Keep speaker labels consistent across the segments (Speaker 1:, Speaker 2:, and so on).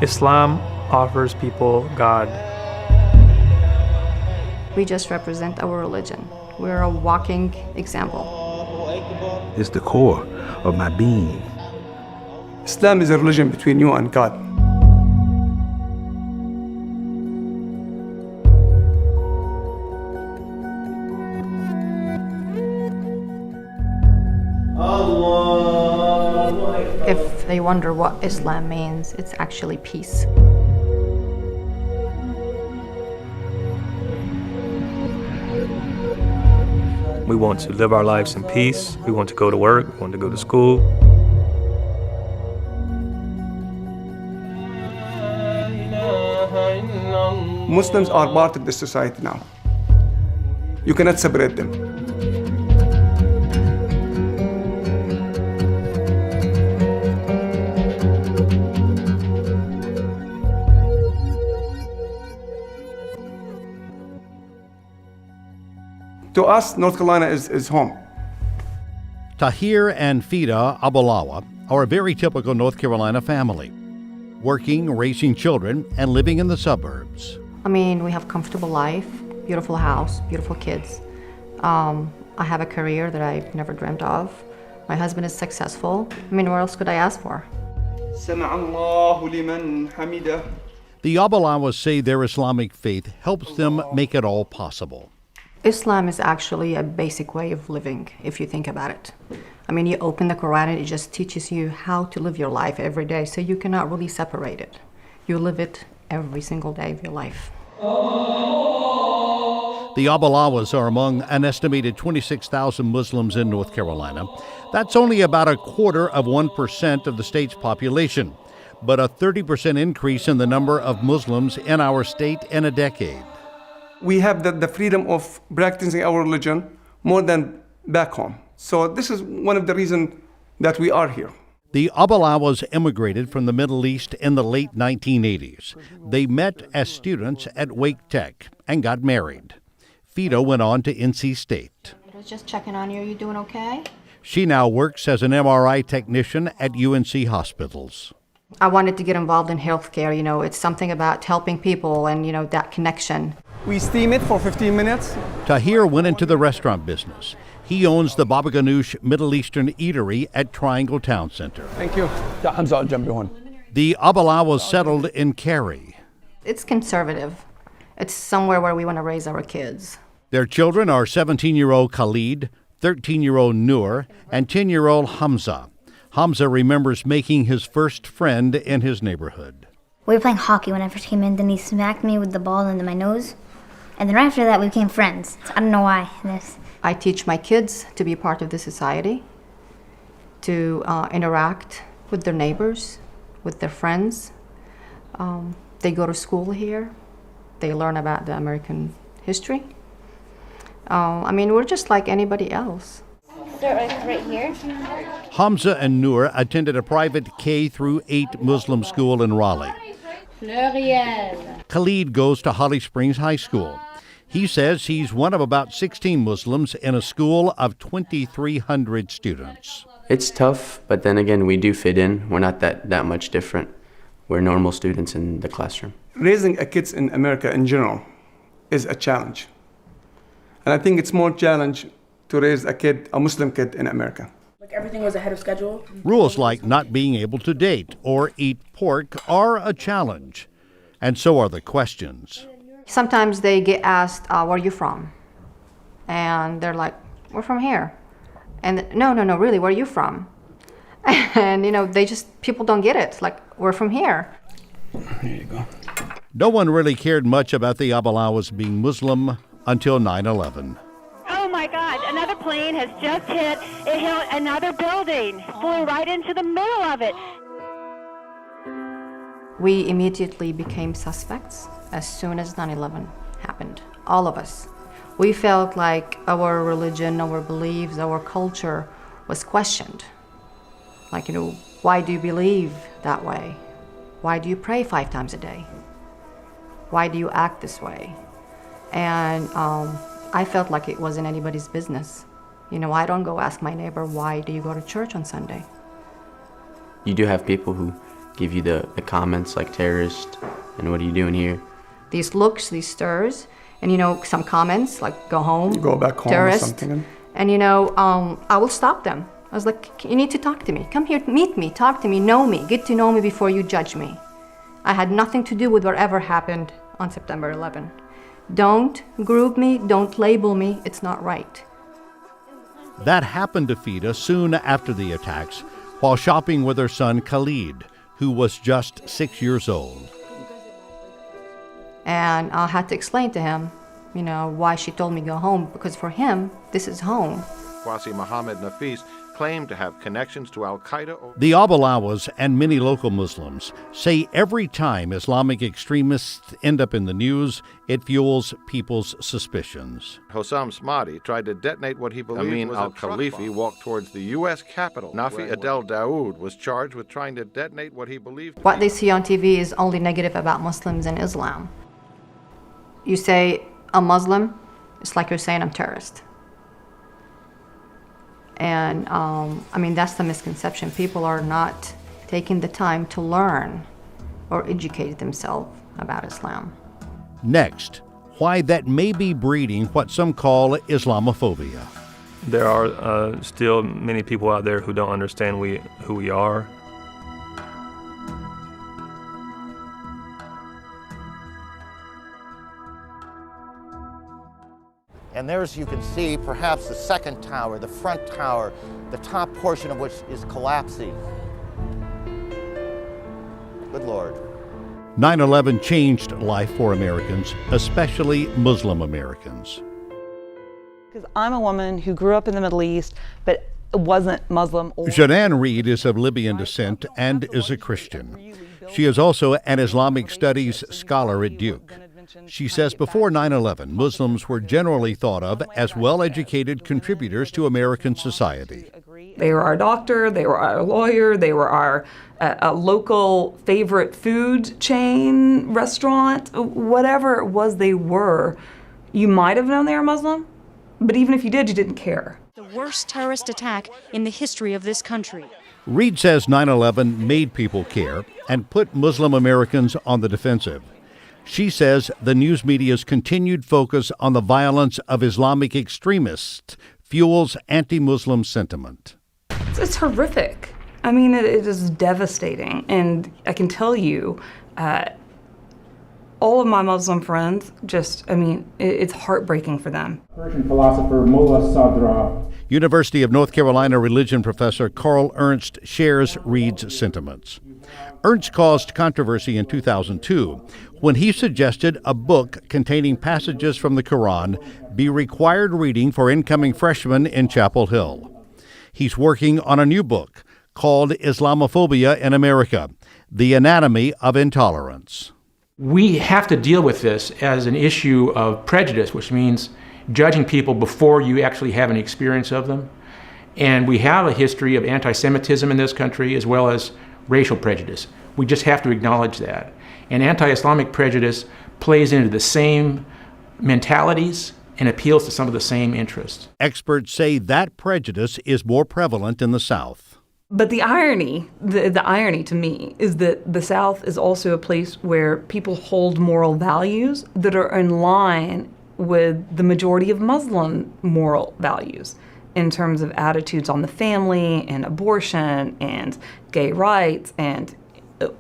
Speaker 1: Islam offers people God.
Speaker 2: We just represent our religion. We're a walking example.
Speaker 3: It's the core of my being.
Speaker 4: Islam is a religion between you and God.
Speaker 2: If they wonder what Islam means, it's actually peace.
Speaker 1: We want to live our lives in peace. We want to go to work. We want to go to school.
Speaker 4: Muslims are part of this society now. You cannot separate them. To us, North Carolina is home.
Speaker 5: Tahir and Fida Abulawa are a very typical North Carolina family, working, raising children, and living in the suburbs.
Speaker 2: I mean, we have comfortable life, beautiful house, beautiful kids. I have a career that I've never dreamt of. My husband is successful. I mean, what else could I ask for?
Speaker 5: The Abulawas say their Islamic faith helps them make it all possible.
Speaker 2: Islam is actually a basic way of living, if you think about it. I mean, you open the Quran and it just teaches you how to live your life every day, so you cannot really separate it. You live it every single day of your life.
Speaker 5: The Abulawas are among an estimated 26,000 Muslims in North Carolina. That's only about 1/4% of the state's population, but a 30% increase in the number of Muslims in our state in a decade.
Speaker 4: We have the freedom of practicing our religion more than back home. So this is one of the reasons that we are here.
Speaker 5: The Abulawas immigrated from the Middle East in the late 1980s. They met as students at Wake Tech and got married. Fido went on to NC State.
Speaker 2: I was just checking on you. Are you doing okay?
Speaker 5: She now works as an MRI technician at UNC hospitals.
Speaker 2: I wanted to get involved in healthcare. You know, it's something about helping people and, you know, that connection.
Speaker 4: We steam it for 15 minutes.
Speaker 5: Tahir went into the restaurant business. He owns the Baba Ganoush Middle Eastern Eatery at Triangle Town Center.
Speaker 4: Thank you.
Speaker 5: The Abulawas settled in Cary.
Speaker 2: It's conservative. It's somewhere where we want to raise our kids.
Speaker 5: Their children are 17-year-old Khalid, 13-year-old Noor, and 10-year-old Hamza. Hamza remembers making his first friend in his neighborhood.
Speaker 6: We were playing hockey when I first came in, then he smacked me with the ball into my nose. And then right after that, we became friends. I don't know why.
Speaker 2: I teach my kids to be part of the society, to interact with their neighbors, with their friends. They go to school here. They learn about the American history. I mean, we're just like anybody else.
Speaker 6: Start right here.
Speaker 5: Hamza and Noor attended a private K-8 Muslim school in Raleigh. Khalid goes to Holly Springs High School. He says he's one of about 16 Muslims in a school of 2,300 students.
Speaker 7: It's tough, but then again, we do fit in. We're not that much different. We're normal students in the classroom.
Speaker 4: Raising a kids in America in general is a challenge. And I think it's more challenge to raise a Muslim kid in America.
Speaker 8: Like everything was ahead of schedule.
Speaker 5: Rules like not being able to date or eat pork are a challenge, and so are the questions.
Speaker 2: Sometimes they get asked, where are you from? And they're like, we're from here. And no, really, where are you from? And, you know, people don't get it. Like, we're from here.
Speaker 3: Here you go.
Speaker 5: No one really cared much about the Abulawas being Muslim until 9/11.
Speaker 9: Oh my God, another plane has just hit another building, flew right into the middle of it.
Speaker 2: We immediately became suspects as soon as 9/11 happened, all of us. We felt like our religion, our beliefs, our culture was questioned. Like, you know, why do you believe that way? Why do you pray 5 times a day? Why do you act this way? And I felt like it wasn't anybody's business. You know, I don't go ask my neighbor, why do you go to church on Sunday?
Speaker 7: You do have people who give you the comments like terrorist and what are you doing here?
Speaker 2: These looks, these stirs, and some comments like "go home,"
Speaker 4: Go back home
Speaker 2: terrorist,
Speaker 4: or something.
Speaker 2: and I will stop them. I was like, "You need to talk to me. Come here, meet me, talk to me, know me, get to know me before you judge me." I had nothing to do with whatever happened on September 11. Don't group me, don't label me. It's not right.
Speaker 5: That happened to Fida soon after the attacks while shopping with her son Khalid, who was just 6 years old.
Speaker 2: And I had to explain to him, why she told me go home, because for him, this is home.
Speaker 10: Kwasi Mohammed Nafis claimed to have connections to Al-Qaeda.
Speaker 5: The Abalawas and many local Muslims say every time Islamic extremists end up in the news, it fuels people's suspicions.
Speaker 10: Hossam Smadi tried to detonate what he believed was Al-Khalifi walked towards the U.S. Capitol. Nafi Adel Daoud was charged with trying to detonate what he believed.
Speaker 2: What they see on TV is only negative about Muslims and Islam. You say I'm Muslim, it's like you're saying I'm terrorist. And that's the misconception. People are not taking the time to learn or educate themselves about Islam.
Speaker 5: Next, why that may be breeding what some call Islamophobia.
Speaker 1: There are still many people out there who don't understand who we are.
Speaker 11: And there's, you can see, perhaps the second tower, the front tower, the top portion of which is collapsing. Good Lord.
Speaker 5: 9/11 changed life for Americans, especially Muslim Americans.
Speaker 12: Because I'm a woman who grew up in the Middle East, but wasn't Muslim.
Speaker 5: Shannon Reid is of Libyan descent and is a Christian. She is also an Islamic studies scholar at Duke. She says before 9/11, Muslims were generally thought of as well-educated contributors to American society.
Speaker 12: They were our doctor, they were our lawyer, they were our local favorite food chain, restaurant, whatever it was they were. You might have known they were Muslim, but even if you did, you didn't care.
Speaker 13: The worst terrorist attack in the history of this country.
Speaker 5: Reid says 9/11 made people care and put Muslim Americans on the defensive. She says the news media's continued focus on the violence of Islamic extremists fuels anti-Muslim sentiment.
Speaker 12: It's horrific. I mean, it is devastating. And I can tell you, all of my Muslim friends it's heartbreaking for them.
Speaker 14: Persian philosopher Mullah Sadra.
Speaker 5: University of North Carolina religion professor Carl Ernst shares Reid's sentiments. Ernst caused controversy in 2002 when he suggested a book containing passages from the Quran be required reading for incoming freshmen in Chapel Hill. He's working on a new book called Islamophobia in America, The Anatomy of Intolerance.
Speaker 15: We have to deal with this as an issue of prejudice, which means judging people before you actually have any experience of them. And we have a history of anti-Semitism in this country as well as racial prejudice. We just have to acknowledge that. And anti-Islamic prejudice plays into the same mentalities and appeals to some of the same interests.
Speaker 5: Experts say that prejudice is more prevalent in the South.
Speaker 12: But the irony to me is that the South is also a place where people hold moral values that are in line with the majority of Muslim moral values in terms of attitudes on the family and abortion and gay rights and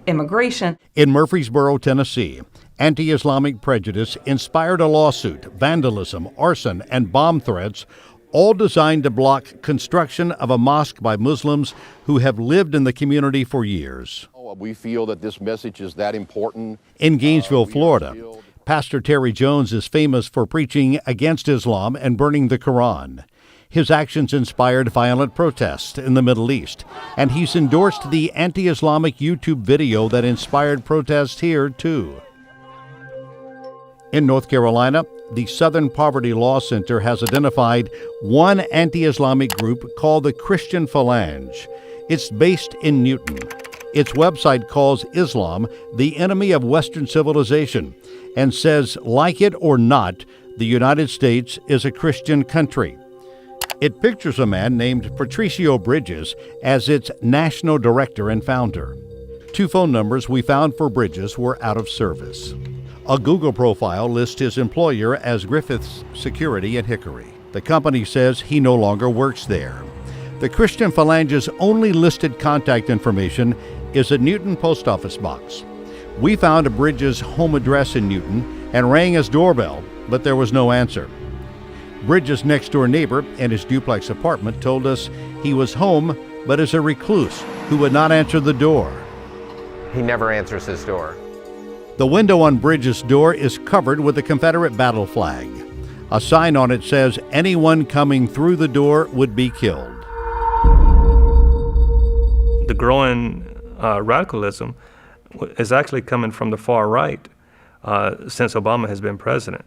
Speaker 12: immigration.
Speaker 5: In Murfreesboro, Tennessee, anti-Islamic prejudice inspired a lawsuit, vandalism, arson, and bomb threats, all designed to block construction of a mosque by Muslims who have lived in the community for years.
Speaker 16: We feel that this message is that important.
Speaker 5: In Gainesville, Florida, Pastor Terry Jones is famous for preaching against Islam and burning the Quran. His actions inspired violent protests in the Middle East, and he's endorsed the anti-Islamic YouTube video that inspired protests here, too. In North Carolina, the Southern Poverty Law Center has identified one anti-Islamic group called the Christian Phalange. It's based in Newton. Its website calls Islam the enemy of Western civilization and says, like it or not, the United States is a Christian country. It pictures a man named Patricio Bridges as its national director and founder. 2 phone numbers we found for Bridges were out of service. A Google profile lists his employer as Griffiths Security in Hickory. The company says he no longer works there. The Christian Phalange's only listed contact information is a Newton post office box. We found Bridges' home address in Newton and rang his doorbell, but there was no answer. Bridges' next-door neighbor in his duplex apartment told us he was home, but is a recluse who would not answer the door.
Speaker 17: He never answers his door.
Speaker 5: The window on Bridges' door is covered with a Confederate battle flag. A sign on it says anyone coming through the door would be killed.
Speaker 1: The growing radicalism is actually coming from the far right since Obama has been president.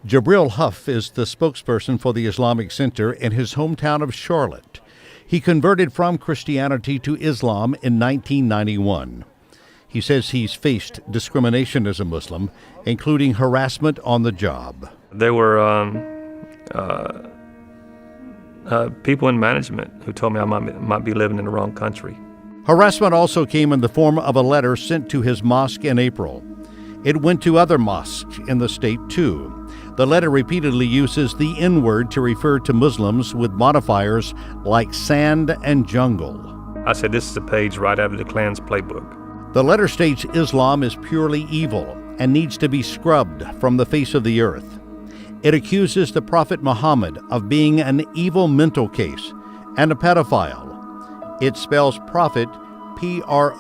Speaker 5: Jabril Huff is the spokesperson for the Islamic Center in his hometown of Charlotte. He converted from Christianity to Islam in 1991. He says he's faced discrimination as a Muslim, including harassment on the job.
Speaker 1: There were people in management who told me I might be living in the wrong country.
Speaker 5: Harassment also came in the form of a letter sent to his mosque in April. It went to other mosques in the state, too. The letter repeatedly uses the N-word to refer to Muslims with modifiers like sand and jungle.
Speaker 1: I said this is a page right out of the Klan's playbook.
Speaker 5: The letter states Islam is purely evil and needs to be scrubbed from the face of the earth. It accuses the Prophet Muhammad of being an evil mental case and a pedophile. It spells prophet P-R-O-F-I-T.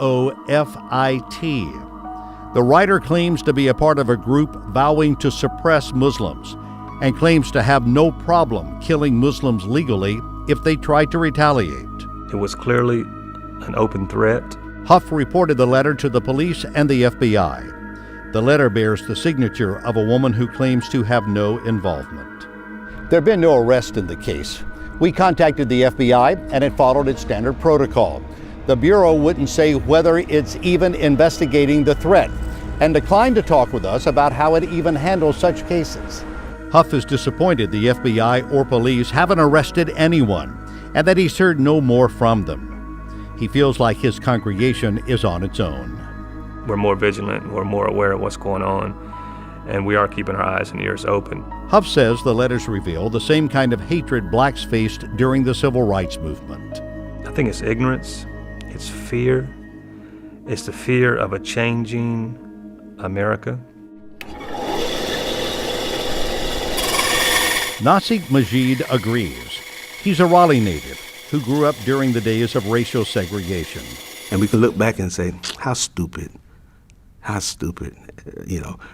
Speaker 5: The writer claims to be a part of a group vowing to suppress Muslims and claims to have no problem killing Muslims legally if they try to retaliate.
Speaker 1: It was clearly an open threat.
Speaker 5: Huff reported the letter to the police and the FBI. The letter bears the signature of a woman who claims to have no involvement. There have been no arrests in the case. We contacted the FBI and it followed its standard protocol. The Bureau wouldn't say whether it's even investigating the threat and declined to talk with us about how it even handles such cases. Huff is disappointed the FBI or police haven't arrested anyone and that he's heard no more from them. He feels like his congregation is on its own.
Speaker 1: We're more vigilant, we're more aware of what's going on, and we are keeping our eyes and ears open.
Speaker 5: Huff says the letters reveal the same kind of hatred blacks faced during the civil rights movement.
Speaker 1: I think it's ignorance, it's fear, it's the fear of a changing America.
Speaker 5: Nasik Majid agrees. He's a Raleigh native who grew up during the days of racial segregation.
Speaker 3: And we can look back and say, how stupid,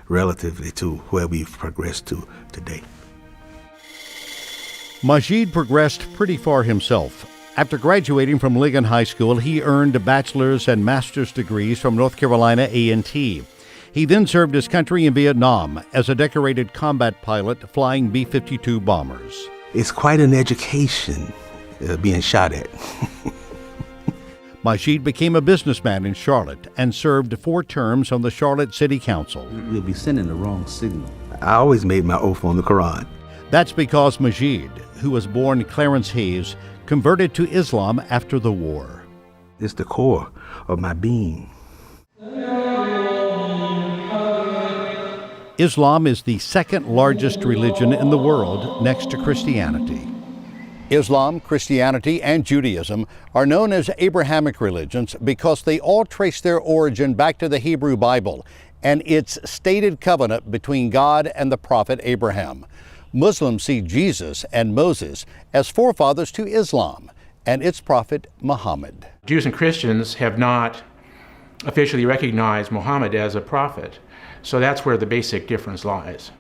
Speaker 3: relatively to where we've progressed to today.
Speaker 5: Majid progressed pretty far himself. After graduating from Lincoln High School, he earned a bachelor's and master's degrees from North Carolina A&T. He then served his country in Vietnam as a decorated combat pilot flying B-52 bombers.
Speaker 3: It's quite an education being shot at.
Speaker 5: Majid became a businessman in Charlotte and served 4 terms on the Charlotte City Council.
Speaker 3: We'll be sending the wrong signal. I always made my oath on the Quran.
Speaker 5: That's because Majid, who was born Clarence Hayes, converted to Islam after the war.
Speaker 3: It's the core of my being.
Speaker 5: Islam is the second largest religion in the world next to Christianity. Islam, Christianity, and Judaism are known as Abrahamic religions because they all trace their origin back to the Hebrew Bible and its stated covenant between God and the prophet Abraham. Muslims see Jesus and Moses as forefathers to Islam and its prophet Muhammad.
Speaker 15: Jews and Christians have not officially recognized Muhammad as a prophet, so that's where the basic difference lies.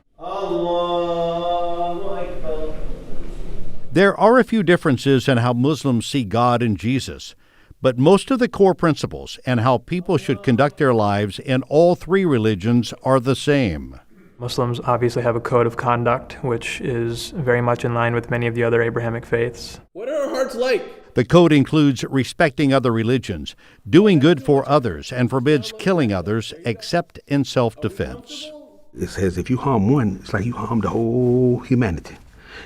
Speaker 5: There are a few differences in how Muslims see God and Jesus, but most of the core principles and how people should conduct their lives in all 3 religions are the same.
Speaker 18: Muslims obviously have a code of conduct, which is very much in line with many of the other Abrahamic faiths.
Speaker 19: What are our hearts like?
Speaker 5: The code includes respecting other religions, doing good for others, and forbids killing others except in self-defense.
Speaker 3: It says if you harm one, it's like you harm the whole humanity.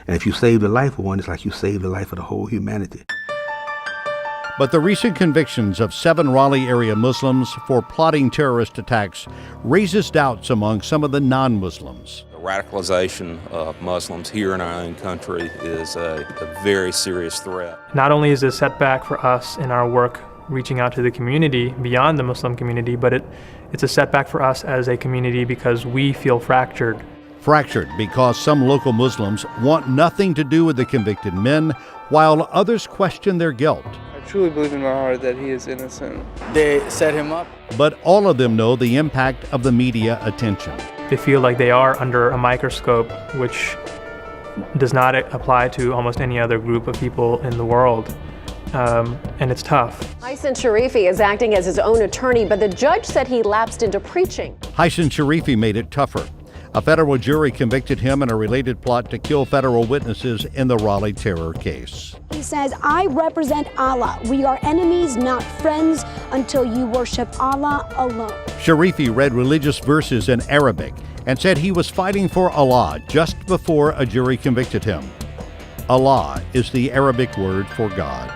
Speaker 3: And if you save the life of one, it's like you save the life of the whole humanity.
Speaker 5: But the recent convictions of 7 Raleigh area Muslims for plotting terrorist attacks raises doubts among some of the non-Muslims.
Speaker 19: The radicalization of Muslims here in our own country is a very serious threat.
Speaker 18: Not only is it a setback for us in our work reaching out to the community beyond the Muslim community, but it's a setback for us as a community because we feel fractured.
Speaker 5: Fractured because some local Muslims want nothing to do with the convicted men, while others question their guilt.
Speaker 20: I truly believe in my heart that he is innocent. They set him up.
Speaker 5: But all of them know the impact of the media attention.
Speaker 18: They feel like they are under a microscope, which does not apply to almost any other group of people in the world. And it's tough.
Speaker 21: Haisin Sharifi is acting as his own attorney, but the judge said he lapsed into preaching.
Speaker 5: Haisin Sharifi made it tougher. A federal jury convicted him in a related plot to kill federal witnesses in the Raleigh terror case.
Speaker 22: He says, I represent Allah. We are enemies, not friends, until you worship Allah alone.
Speaker 5: Sharifi read religious verses in Arabic and said he was fighting for Allah just before a jury convicted him. Allah is the Arabic word for God.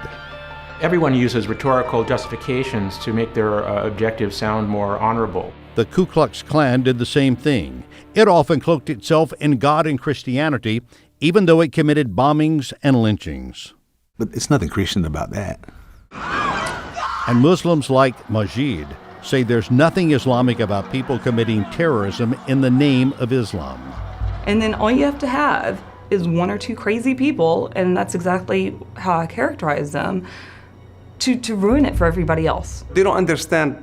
Speaker 15: Everyone uses rhetorical justifications to make their objectives sound more honorable.
Speaker 5: The Ku Klux Klan did the same thing. It often cloaked itself in God and Christianity, even though it committed bombings and lynchings.
Speaker 3: But it's nothing Christian about that.
Speaker 5: And Muslims like Majid say there's nothing Islamic about people committing terrorism in the name of Islam.
Speaker 12: And then all you have to have is 1 or 2 crazy people, and that's exactly how I characterize them, to ruin it for everybody else.
Speaker 4: They don't understand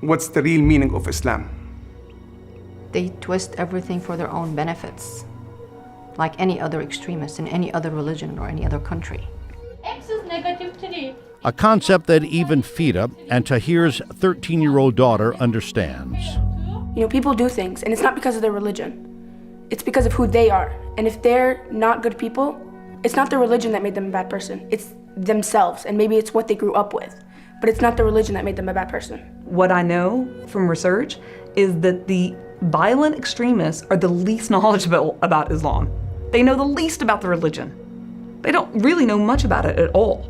Speaker 4: what's the real meaning of Islam.
Speaker 2: They twist everything for their own benefits, like any other extremist in any other religion or any other country.
Speaker 23: X is negative 3.
Speaker 5: A concept that even Fida and Tahir's 13-year-old daughter understands.
Speaker 8: You know, people do things, and it's not because of their religion. It's because of who they are. And if they're not good people, it's not their religion that made them a bad person. It's themselves, and maybe it's what they grew up with. But it's not the religion that made them a bad person.
Speaker 12: What I know from research is that the violent extremists are the least knowledgeable about Islam. They know the least about the religion. They don't really know much about it at all.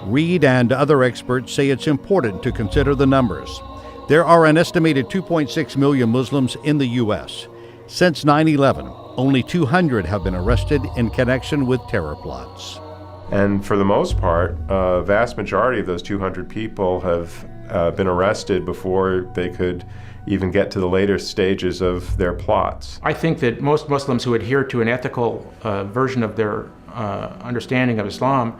Speaker 5: Reid and other experts say it's important to consider the numbers. There are an estimated 2.6 million Muslims in the U.S. Since 9/11, only 200 have been arrested in connection with terror plots.
Speaker 24: And for the most part, a vast majority of those 200 people have been arrested before they could even get to the later stages of their plots.
Speaker 15: I think that most Muslims who adhere to an ethical version of their understanding of Islam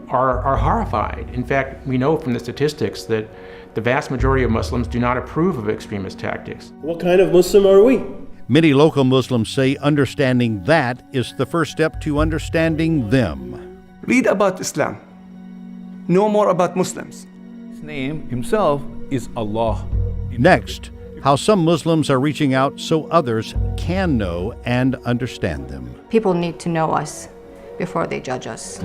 Speaker 15: are horrified. In fact, we know from the statistics that the vast majority of Muslims do not approve of extremist tactics.
Speaker 25: What kind of Muslim are we?
Speaker 5: Many local Muslims say understanding that is the first step to understanding them.
Speaker 4: Read about Islam. Know more about Muslims.
Speaker 3: His name himself is Allah.
Speaker 5: Next, how some Muslims are reaching out so others can know and understand them.
Speaker 2: People need to know us before they judge us.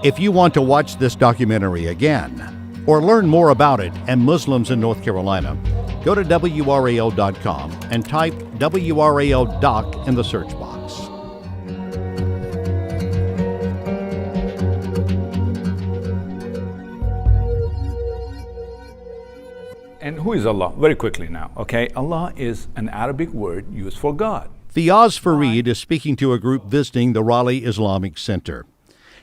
Speaker 5: If you want to watch this documentary again, or learn more about it and Muslims in North Carolina, go to WRAL.com and type WRAL Doc in the search box.
Speaker 3: And who is Allah? Very quickly now, okay? Allah is an Arabic word used for God.
Speaker 5: Fiaz Fareed is speaking to a group visiting the Raleigh Islamic Center.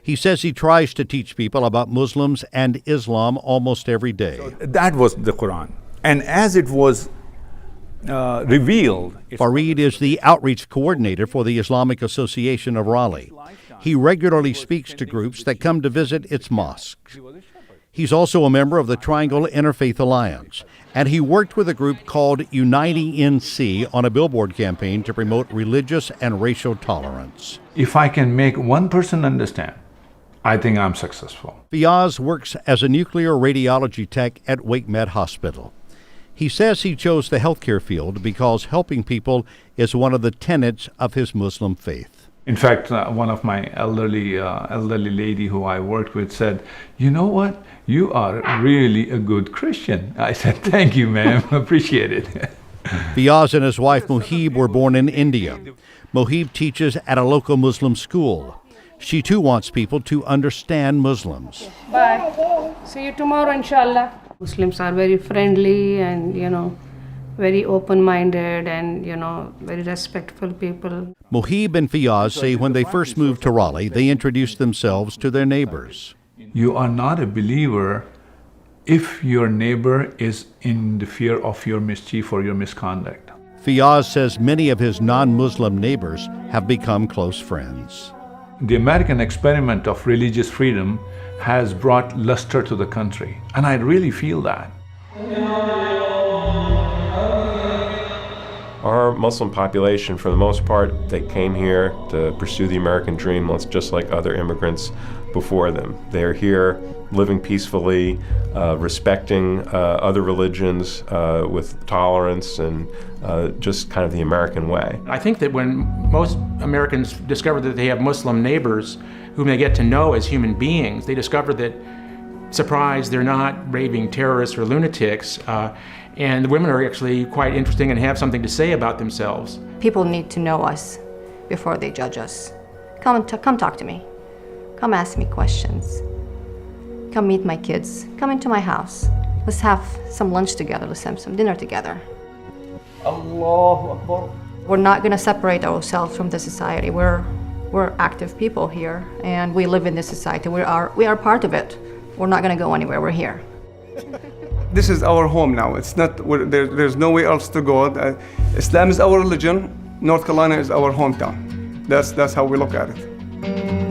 Speaker 5: He says he tries to teach people about Muslims and Islam almost every day.
Speaker 3: That was the Quran. And as it was revealed...
Speaker 5: Fareed is the outreach coordinator for the Islamic Association of Raleigh. He regularly speaks to groups that come to visit its mosques. He's also a member of the Triangle Interfaith Alliance, and he worked with a group called Uniting NC on a billboard campaign to promote religious and racial tolerance.
Speaker 3: If I can make one person understand, I think I'm successful.
Speaker 5: Fiaz works as a nuclear radiology tech at WakeMed Hospital. He says he chose the healthcare field because helping people is one of the tenets of his Muslim faith.
Speaker 3: In fact, one of my elderly lady who I worked with said, "You know what? You are really a good Christian." I said, "Thank you, ma'am. Appreciate it."
Speaker 5: Fiaz and his wife Mohib were born in India. Mohib teaches at a local Muslim school. She too wants people to understand Muslims.
Speaker 6: Bye. See you tomorrow, inshallah. Muslims are very friendly and, very open-minded and, very respectful people.
Speaker 5: Mohib and Fiaz say when they first moved to Raleigh, they introduced themselves to their neighbors.
Speaker 3: You are not a believer if your neighbor is in the fear of your mischief or your misconduct.
Speaker 5: Fiaz says many of his non-Muslim neighbors have become close friends.
Speaker 3: The American experiment of religious freedom has brought luster to the country, and I really feel that.
Speaker 24: Our Muslim population, for the most part, they came here to pursue the American dream, just like other immigrants before them. They're here living peacefully, respecting other religions with tolerance and just kind of the American way.
Speaker 15: I think that when most Americans discover that they have Muslim neighbors whom they get to know as human beings, they discover that, surprise, they're not raving terrorists or lunatics, and the women are actually quite interesting and have something to say about themselves.
Speaker 2: People need to know us before they judge us. Come talk to me. Come ask me questions. Come meet my kids. Come into my house. Let's have some lunch together. Let's have some dinner together.
Speaker 4: Allahu Akbar.
Speaker 2: We're not going to separate ourselves from the society. We're active people here, and we live in this society. We are part of it. We're not going to go anywhere. We're here.
Speaker 4: This is our home now. It's not. There's nowhere else to go. Islam is our religion. North Carolina is our hometown. That's how we look at it.